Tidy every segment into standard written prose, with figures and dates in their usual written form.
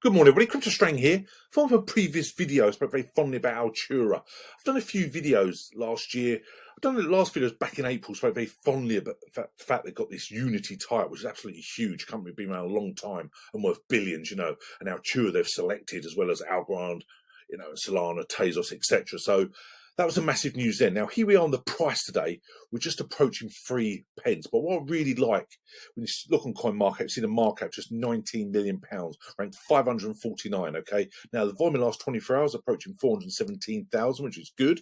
Good morning, everybody. Crypto Strang here. From a previous video, I spoke very fondly about Altura. I've done a few videos last year. I've done the last videos back in April, spoke very fondly about the fact they've got this Unity type, which is absolutely huge. Company been around a long time and worth billions, and Altura they've selected, as well as Algorand, Solana, Tezos, etc. So that was a massive news then. Now, here we are on the price today. We're just approaching 3 pence. But what I really like, when you look on CoinMarket, you see the market just £19 million, ranked 549, okay? Now, the volume in the last 24 hours approaching 417,000, which is good.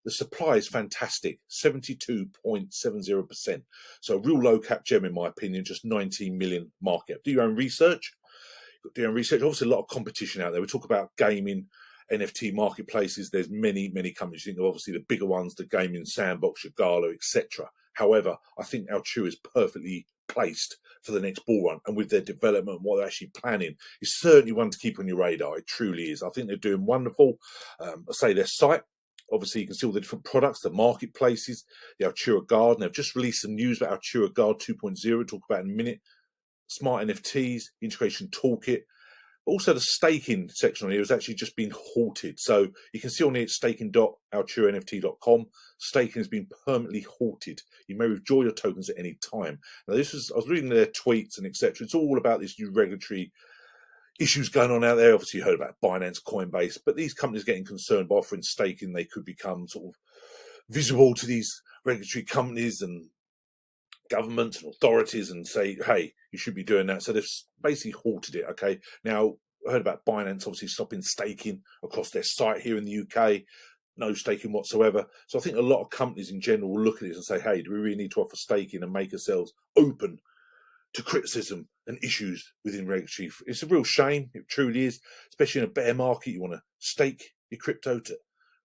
The supply is fantastic, 72.70%. So a real low cap gem, in my opinion, just 19 million market. Do your own research. Do your own research. Obviously, a lot of competition out there. We talk about gaming, NFT marketplaces. There's many companies. You think of obviously the bigger ones, the Gaming Sandbox, HODL, etc. However, I think Altura is perfectly placed for the next bull run, and with their development, what they're actually planning, is certainly one to keep on your radar. It truly is. I think they're doing wonderful. I say their site. Obviously, you can see all the different products, the marketplaces, the Altura Guard. And they've just released some news about Altura Guard 2.0. We'll talk about in a minute. Smart NFTs, integration toolkit. Also, the staking section on here has actually just been halted. So you can see on here, staking.alturanft.com, staking has been permanently halted. You may withdraw your tokens at any time. Now, I was reading their tweets and etc. It's all about these new regulatory issues going on out there. Obviously, you heard about Binance, Coinbase, but these companies getting concerned by offering staking, they could become sort of visible to these regulatory companies and governments and authorities and say, hey, you should be doing that. So they've basically halted it. Okay. Now, I heard about Binance obviously stopping staking across their site here in the UK. No staking whatsoever. So I think a lot of companies in general will look at this and say, hey, do we really need to offer staking and make ourselves open to criticism and issues within regulatory? It's a real shame. It truly is. Especially in a bear market, you want to stake your crypto to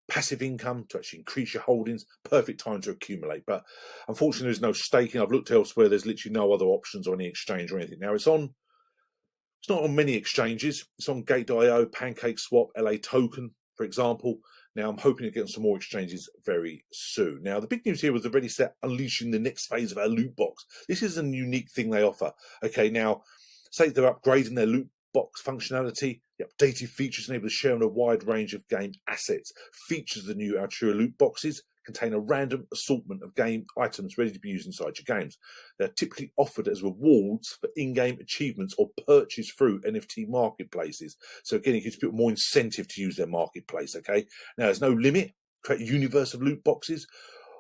passive income to actually increase your holdings. Perfect time to accumulate. But unfortunately, there's no staking. I've looked elsewhere. There's literally no other options on any exchange or anything. Now, it's not on many exchanges. It's on Gate.io, PancakeSwap, LA Token, for example. Now, I'm hoping to get on some more exchanges very soon. Now, the big news here was they've already set unleashing the next phase of our loot box. This is a unique thing they offer. Okay, now, say they're upgrading their loot box functionality. The updated features enable the sharing a wide range of game assets. Features of the new Altura loot boxes contain a random assortment of game items ready to be used inside your games. They're typically offered as rewards for in-game achievements or purchase through NFT marketplaces. So again, it gives people more incentive to use their marketplace. Okay, now there's no limit. Create a universe of loot boxes.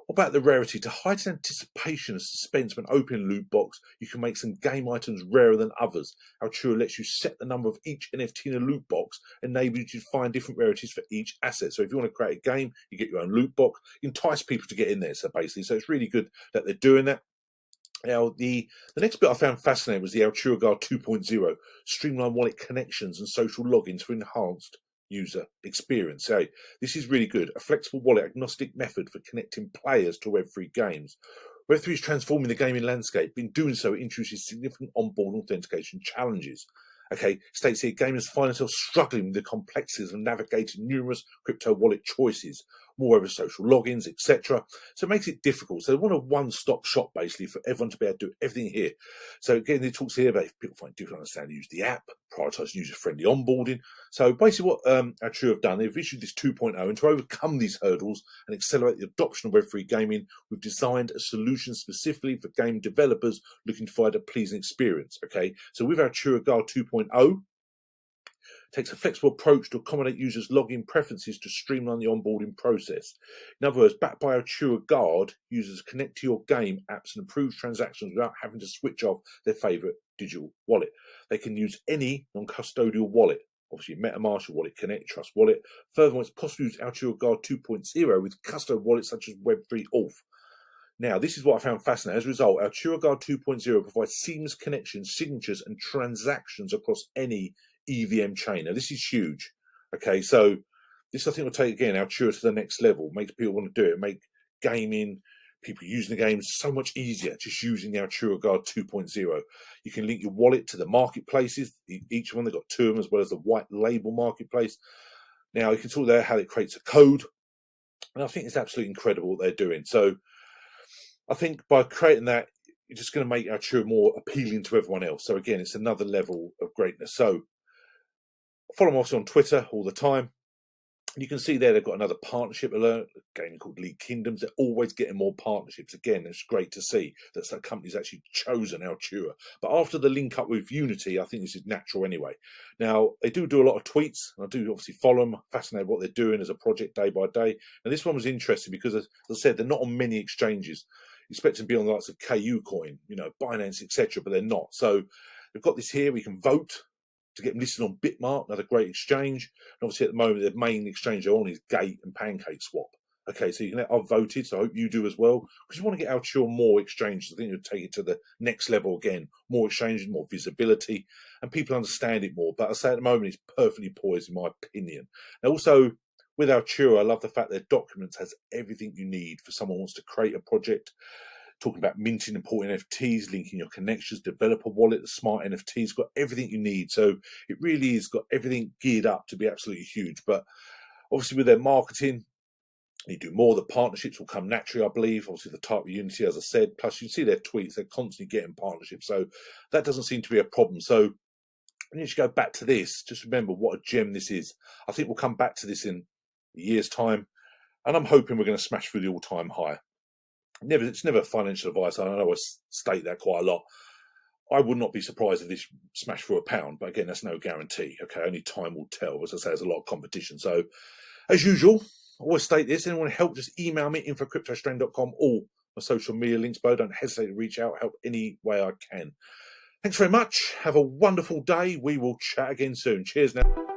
What about the rarity? To heighten anticipation and suspense when opening a loot box, you can make some game items rarer than others. Altura lets you set the number of each NFT in a loot box, enabling you to find different rarities for each asset. So if you want to create a game, you get your own loot box, entice people to get in there. So basically, so it's really good that they're doing that. Now, the next bit I found fascinating was the Altura Guard 2.0, streamline wallet connections and social logins for enhanced user experience. So this is really good. A flexible wallet agnostic method for connecting players to Web3 games. Web3 is transforming the gaming landscape. In doing so, it introduces significant onboard authentication challenges. Okay, states here gamers find themselves struggling with the complexities of navigating numerous crypto wallet choices, moreover social logins, etc. So it makes it difficult. So they want a one-stop shop basically for everyone to be able to do everything here. So again, it talks here about if people find it difficult to understand how to use the app, prioritize user-friendly onboarding. So basically what Altura have done, they've issued this 2.0, and to overcome these hurdles and accelerate the adoption of Web3 gaming, we've designed a solution specifically for game developers looking to provide a pleasing experience. Okay, so with Altura Guard 2.0, takes a flexible approach to accommodate users' login preferences to streamline the onboarding process. In other words, backed by Altura Guard, users connect to your game apps and approve transactions without having to switch off their favourite digital wallet. They can use any non-custodial wallet, obviously MetaMask wallet, Connect, Trust Wallet. Furthermore, it's possible to use Altura Guard 2.0 with custom wallets such as Web3 Auth. Now, this is what I found fascinating. As a result, Altura Guard 2.0 provides seamless connections, signatures, and transactions across any EVM chain. Now, this is huge. Okay, so this I think will take again Altura to the next level. Makes people want to do it. Make gaming, people using the games so much easier just using the Altura Guard 2.0. You can link your wallet to the marketplaces. Each one they've got two of them, as well as the white label marketplace. Now you can talk there how it creates a code, and I think it's absolutely incredible what they're doing. So I think by creating that, you're just going to make Altura more appealing to everyone else. So again, it's another level of greatness. So Follow them obviously on Twitter all the time. You can see there they've got another partnership alert, a game called League Kingdoms. They're always getting more partnerships. Again, it's great to see that that company's actually chosen Altura. But after the link up with Unity, I think this is natural anyway. Now, they do a lot of tweets, and I do obviously follow them. Fascinated what they're doing as a project day by day. And this one was interesting because, as I said, they're not on many exchanges. You expect them to be on the likes of KU Coin, Binance, etc., but they're not. So we've got this here. We can vote to get them listed on Bitmark, another great exchange. And obviously at the moment, the main exchange they're on is Gate and Pancake Swap. Okay, so I've voted, so I hope you do as well, because you want to get Altura more exchanges. I think you'll take it to the next level again. More exchanges, more visibility, and people understand it more. But I say at the moment, it's perfectly poised, in my opinion. And also, with Altura, I love the fact that Documents has everything you need for someone who wants to create a project. Talking about minting and importing NFTs, linking your connections, developer wallet, the smart NFTs, got everything you need. So it really has got everything geared up to be absolutely huge. But obviously with their marketing, you do more. The partnerships will come naturally, I believe. Obviously the type of Unity, as I said, plus you see their tweets, they're constantly getting partnerships. So that doesn't seem to be a problem. So when you go back to this, just remember what a gem this is. I think we'll come back to this in a year's time. And I'm hoping we're going to smash through the all-time high. It's never financial advice. I know I state that quite a lot. I would not be surprised if this smashed through £1, but again, that's no guarantee. Okay, only time will tell. As I say, there's a lot of competition. So, as usual, I always state this. Anyone help, just email me, info@cryptostrain.com. All my social media links below. Don't hesitate to reach out. Help any way I can. Thanks very much. Have a wonderful day. We will chat again soon. Cheers now.